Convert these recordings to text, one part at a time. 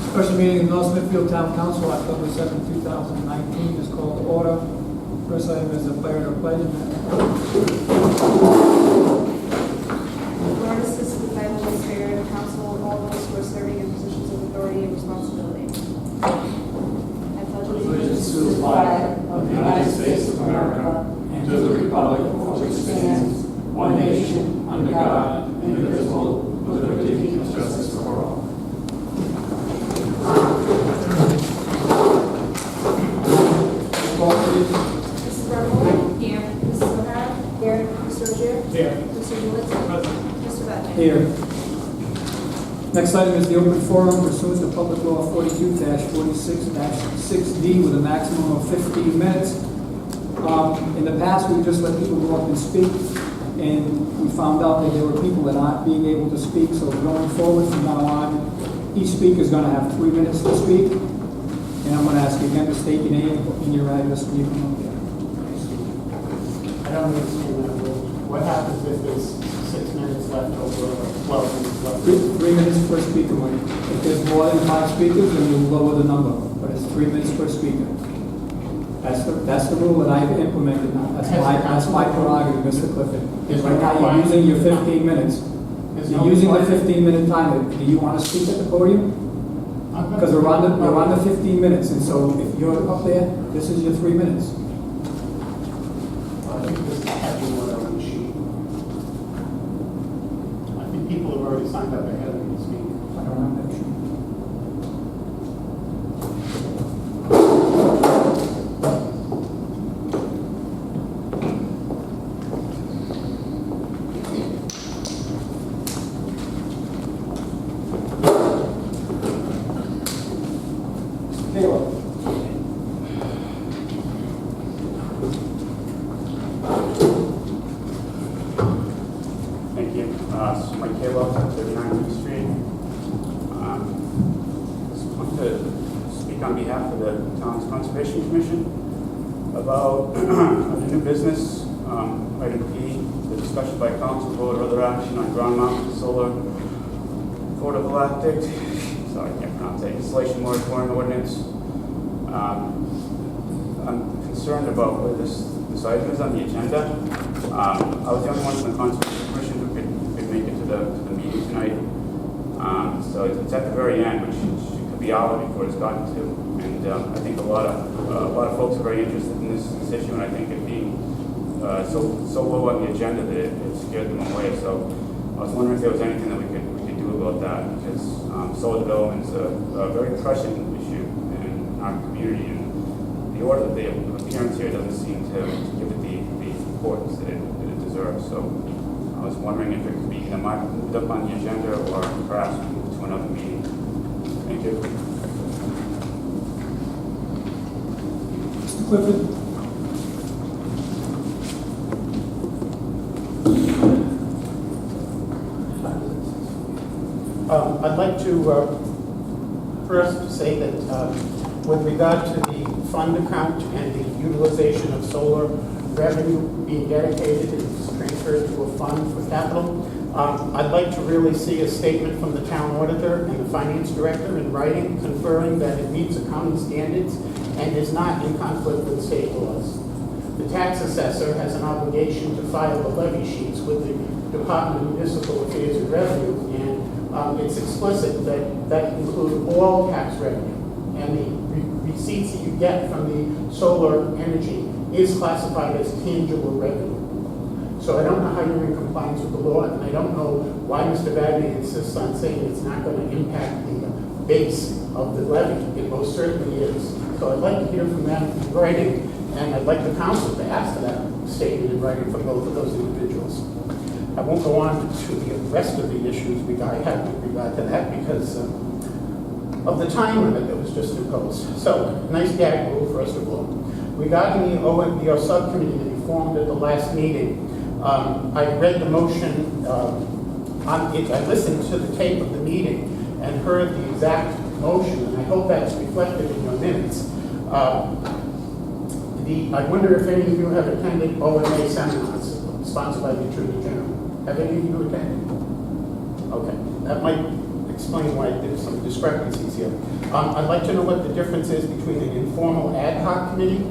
Special meeting of North Smithfield Town Council, October 7, 2019 is called to order. First item is the prayer to pledge. Lord, assist with the Holy Spirit, counsel of all those who are serving in positions of authority and responsibility. I pledge allegiance to the flag of the United States of America and to the republic for which it stands, one nation, under God, indivisible, with liberty and justice for all. Mrs. Rhode? Here. Mrs. O'Hara? Here. Mr. Rozier? Here. Mr. Julitz? Mr. Batman? Here. Next item is the open forum pursuant to Public Law 42-46-6D with a maximum of 15 minutes. In the past, we just let people go up and speak, and we found out that there were people that aren't being able to speak, so going forward from now on, each speaker is going to have 3 minutes to speak, and I'm going to ask you again to state your name and your address when you come up here. I don't understand that rule. What happens if there's 6 minutes left over or 12 minutes left? 3 minutes per speaker, Mike. If there's more than 5 speakers, then you'll lower the number, but it's 3 minutes per speaker. That's the rule that I've implemented now. That's my prerogative, Mr. Clifford. Right now, you're using your 15 minutes. You're using the 15-minute timer. Do you want to speak at the podium? Because we're on the 15 minutes, and so if you're up there, this is your 3 minutes. I think this is heavy word on the sheet. I think people have already signed up ahead of me to speak. I don't have that sheet. Thank you. Mike Kayla, 39 New Street. Just want to speak on behalf of the Town's Conservation Commission about a new business, item P, the discussion by council vote or other action on ground-mounted solar photovoltaic, sorry, I can't pronounce that, installation moratorium ordinance. I'm concerned about where this item is on the agenda. I was the only one from the Conservation Commission who could make it to the meeting tonight. So it's at the very end, which could be hour before it's gotten to. And I think a lot of folks are very interested in this issue, and I think it being so low on the agenda that it scared them away. So I was wondering if there was anything that we could do about that, because solar development is a very pressing issue in our community, and the order of the appearance here doesn't seem to give it the importance that it deserves. So I was wondering if it could be either moved up on the agenda or perhaps moved to another meeting. Thank you. Mr. Clifford? I'd like to first say that with regard to the fund account and the utilization of solar revenue being dedicated and transferred to a fund for capital, I'd like to really see a statement from the town auditor and the finance director in writing conferring that it meets accounting standards and is not in conflict with state laws. The tax assessor has an obligation to file the levy sheets with the Department of Municipal Affairs and Revenue, and it's explicit that includes all tax revenue, and the receipts that you get from the solar energy is classified as tangible revenue. So I don't know how you're in compliance with the law, and I don't know why Mr. Bagney insists on saying it's not going to impact the base of the levy. It most certainly is. So I'd like to hear from them in writing, and I'd like the council to ask for that statement in writing from both of those individuals. I won't go on to the rest of the issues I have with regard to that because of the time limit that was just imposed. So, nice gag rule, first of all. Regarding the OMBR subcommittee that we formed at the last meeting, I read the motion, I listened to the tape of the meeting and heard the exact motion, and I hope that's reflected in your minutes. I wonder if any of you have attended OMA seminars sponsored by the Attorney General. Have any of you attended? Okay, that might explain why there's some discrepancies here. I'd like to know what the difference is between an informal ad hoc committee,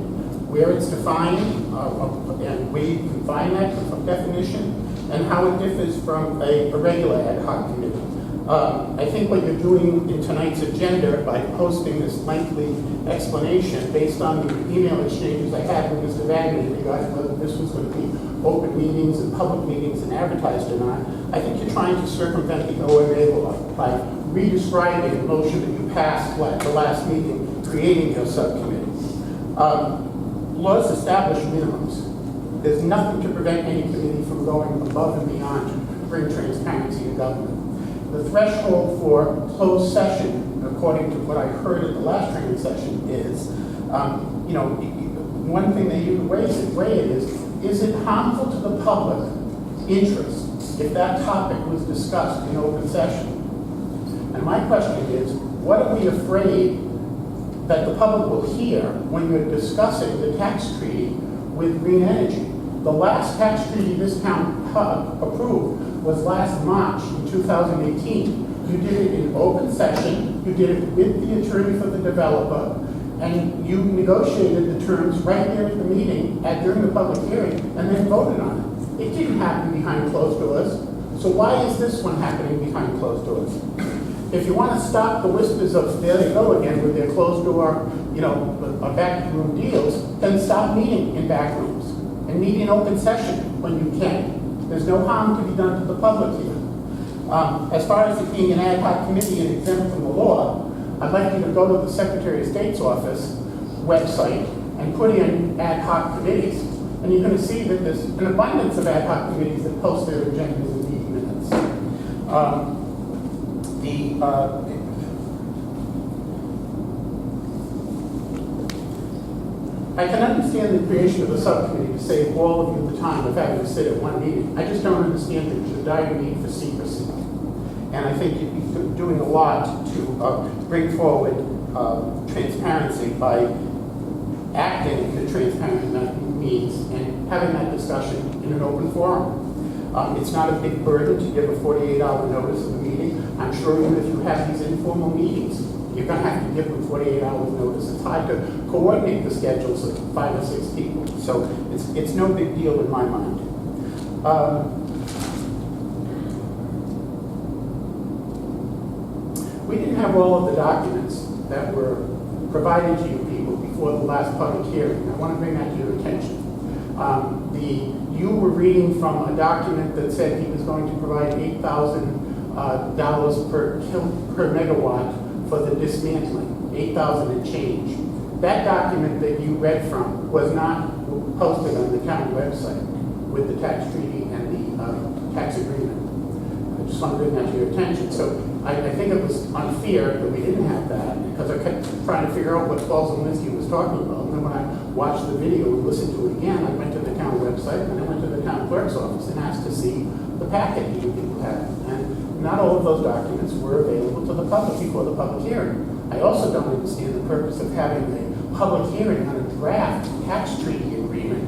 where it's defined, and where you can find that definition, and how it differs from a regular ad hoc committee. I think what you're doing in tonight's agenda by posting this lengthy explanation based on the email exchanges I had with Mr. Wagner regarding whether this was going to be open meetings and public meetings and advertised or not, I think you're trying to circumvent the OMA law by re-describing the motion that you passed at the last meeting, creating your subcommittee. Laws establish minimums. There's nothing to prevent any committee from going above and beyond to bring transparency to government. The threshold for closed session, according to what I heard at the last training session, is, one thing that you weigh it is it harmful to the public interest if that topic was discussed in open session? And my question is, what are we afraid that the public will hear when you're discussing the tax treaty with green energy? The last tax treaty this town approved was last March in 2018. You did it in open session, you did it with the attorney for the developer, and you negotiated the terms right there at the meeting during the public hearing and then voted on it. It didn't happen behind closed doors. So why is this one happening behind closed doors? If you want to stop the whispers of there they go again with their closed door, backroom deals, then stop meeting in back rooms and meet in open session when you can. There's no harm to be done to the public here. As far as it being an ad hoc committee and exempt from the law, I'd like you to go to the Secretary of State's office website and put in ad hoc committees. And you're going to see that there's an abundance of ad hoc committees that post their agendas and meeting minutes. I can understand the creation of a subcommittee to save all of you the time of having to sit at one meeting. I just don't understand the dire need for secrecy. And I think you'd be doing a lot to bring forward transparency by acting in the transparent means and having that discussion in an open forum. It's not a big burden to give a 48-hour notice of the meeting. I'm sure even if you have these informal meetings, you're going to have to give them 48 hours notice. It's hard to coordinate the schedules of 5 or 6 people. So it's no big deal in my mind. We didn't have all of the documents that were provided to you people before the last public hearing. I want to bring that to your attention. You were reading from a document that said he was going to provide $8,000 per megawatt for the dismantling, 8,000 and change. That document that you read from was not posted on the county website with the tax treaty and the tax agreement. I just want to bring that to your attention. So I think it was unfair that we didn't have that because I kept trying to figure out what Paul Zielinski was talking about. And then when I watched the video and listened to it again, I went to the town website and I went to the town clerk's office and asked to see the packet you people had. And not all of those documents were available to the public before the public hearing. I also don't understand the purpose of having a public hearing on a draft tax treaty agreement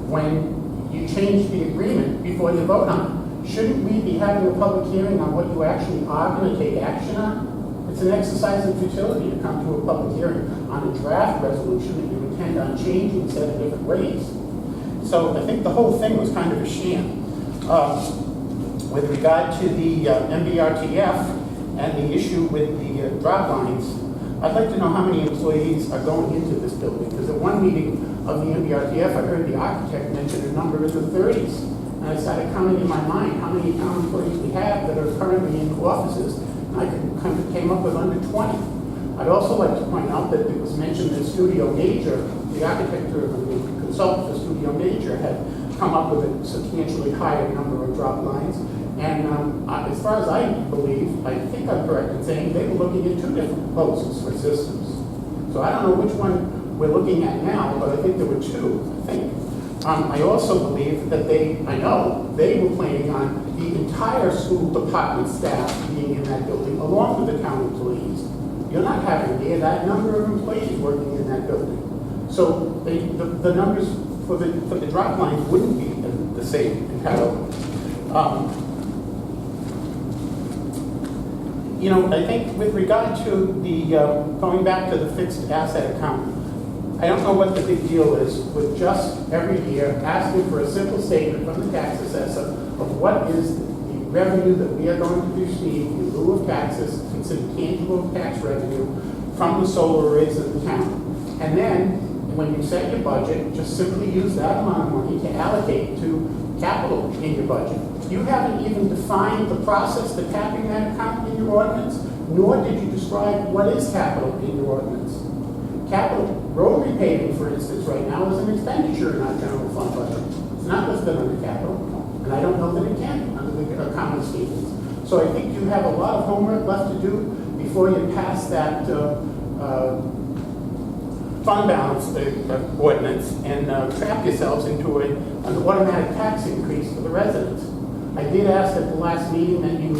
when you change the agreement before you vote on it. Shouldn't we be having a public hearing on what you actually are going to take action on? It's an exercise in futility to come to a public hearing on a draft resolution that you intend on changing 7 different ways. So I think the whole thing was kind of a sham. With regard to the MBRTF and the issue with the drop lines, I'd like to know how many employees are going into this building. Because at one meeting of the MBRTF, I heard the architect mention a number in the 30s. And I started counting in my mind how many town employees we have that are currently in offices, and I came up with under 20. I'd also like to point out that it was mentioned that Studio Major, the architect or the consultant for Studio Major, had come up with a substantially higher number of drop lines. And as far as I believe, I think I'm correct in saying they were looking at 2 different proposals for systems. So I don't know which one we're looking at now, but I think there were 2, I think. I also believe that I know they were planning on the entire school department staff being in that building, along with the town employees. You're not having near that number of employees working in that building. So the numbers for the drop lines wouldn't be the same in parallel. You know, I think with regard to the, going back to the fixed asset account, I don't know what the big deal is with just every year asking for a simple statement from the tax assessor of what is the revenue that we are going to receive in lieu of taxes, considered tangible tax revenue from the solar arrays in the town. And then, when you set your budget, just simply use that amount of money to allocate to capital in your budget. You haven't even defined the process for tapping that account in your ordinance, nor did you describe what is capital in your ordinance. Capital, road repaving, for instance, right now is an expenditure in our general fund budget. It's not listed under capital, and I don't know that it can under the common statements. So I think you have a lot of homework left to do before you pass that fund balance ordinance and trap yourselves into an automatic tax increase for the residents. I did ask at the last meeting that you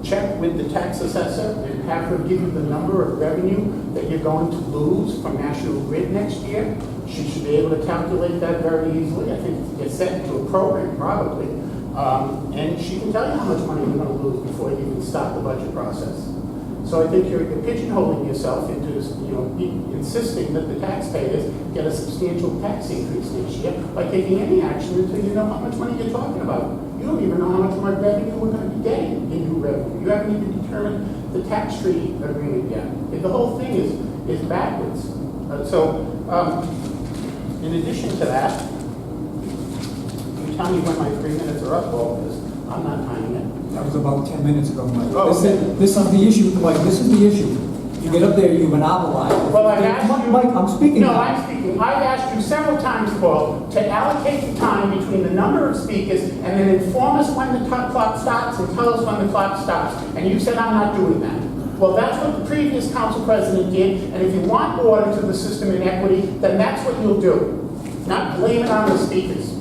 check with the tax assessor and have her give you the number of revenue that you're going to lose from National Grid next year. She should be able to calculate that very easily. I think it's set into a program probably. And she can tell you how much money you're going to lose before you even start the budget process. So I think you're pigeonholing yourself into, insisting that the taxpayers get a substantial tax increase next year by taking any action until you know how much money you're talking about. You don't even know how much more revenue we're going to be getting in new revenue. You haven't even determined the tax treaty agreement yet. The whole thing is backwards. In addition to that, you tell me when my 3 minutes are up, Paul, because I'm not timing it. That was about 10 minutes ago, Mike. Oh, okay. This is the issue, Mike, this is the issue. You get up there, you monopolize. Well, I've asked you... Mike, I'm speaking No, now. I'm speaking. I've asked you several times, Paul, to allocate the time between the number of speakers and then inform us when the clock starts and tell us when the clock stops. And you said I'm not doing that. Well, that's what the previous council president did, and if you want order to the system in equity, then that's what you'll do. Not blame it on the speakers.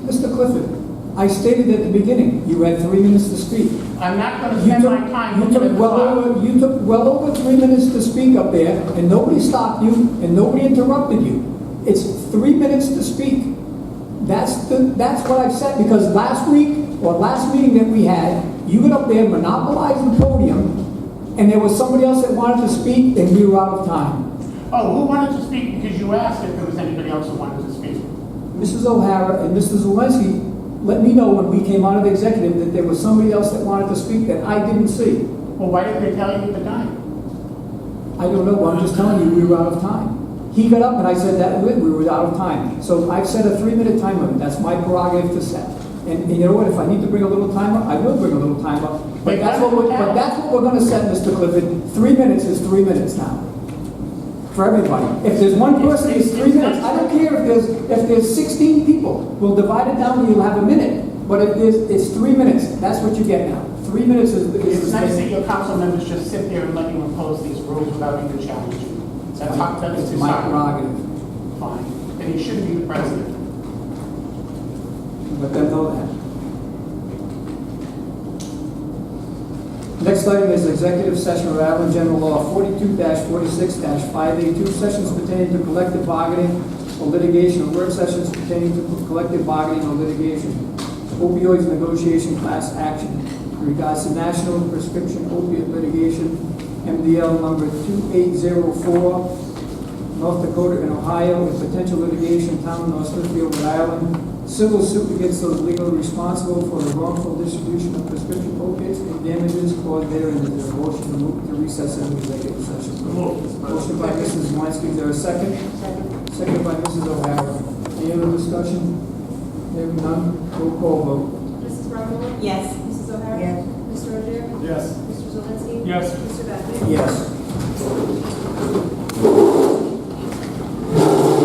Mr. Clifford, I stated at the beginning, you had 3 minutes to speak. I'm not going to spend my time looking at the clock. You took well over 3 minutes to speak up there, and nobody stopped you, and nobody interrupted you. It's 3 minutes to speak. That's what I've said, because last week, or last meeting that we had, you got up there, monopolized the podium, and there was somebody else that wanted to speak, and we were out of time. Oh, who wanted to speak? Because you asked if there was anybody else who wanted to speak. Mrs. O'Hara and Mr. Zelensky let me know when we came out of the executive that there was somebody else that wanted to speak that I didn't see. Well, why didn't they tell you at the time? I don't know, I'm just telling you, we were out of time. He got up and I said that we were out of time. So I've set a 3 minute time limit, that's my prerogative to set. And you know what, if I need to bring a little timer, I will bring a little timer. But that's what we're gonna set, Mr. Clifford. 3 minutes is 3 minutes now. For everybody. If there's one person, it's 3 minutes. I don't care if there's 16 people. We'll divide it down and you'll have a minute. But if it's 3 minutes, that's what you get now. 3 minutes is It's the nice that your council members just sit there and let you impose these rules without even challenging. That's It's my prerogative. Fine. Then you shouldn't be the president. Let them know that. Next item is executive session of Rhode Island General Law 42-46-582, sessions pertaining to collective bargaining or litigation, or work sessions pertaining to collective bargaining or litigation. Opioids negotiation class action in regards to national prescription opiate litigation, MDL number 2804, North Dakota and Ohio, and potential litigation, town of North Smithfield, Rhode Island. Civil suit against those legally responsible for the wrongful distribution of prescription opiates and damages caused therein. Is there a motion to move to recess into executive session? Motion by Mrs. Zelinski. Is there a second? Second by Mrs. O'Hara. Any other discussion? Hearing none. Roll call vote. Mrs. Rockwell? Yes. Mrs. O'Hara? Yes. Mr. Rozier? Yes. Mr. Zelinski? Yes. Mr. Bagley? Yes.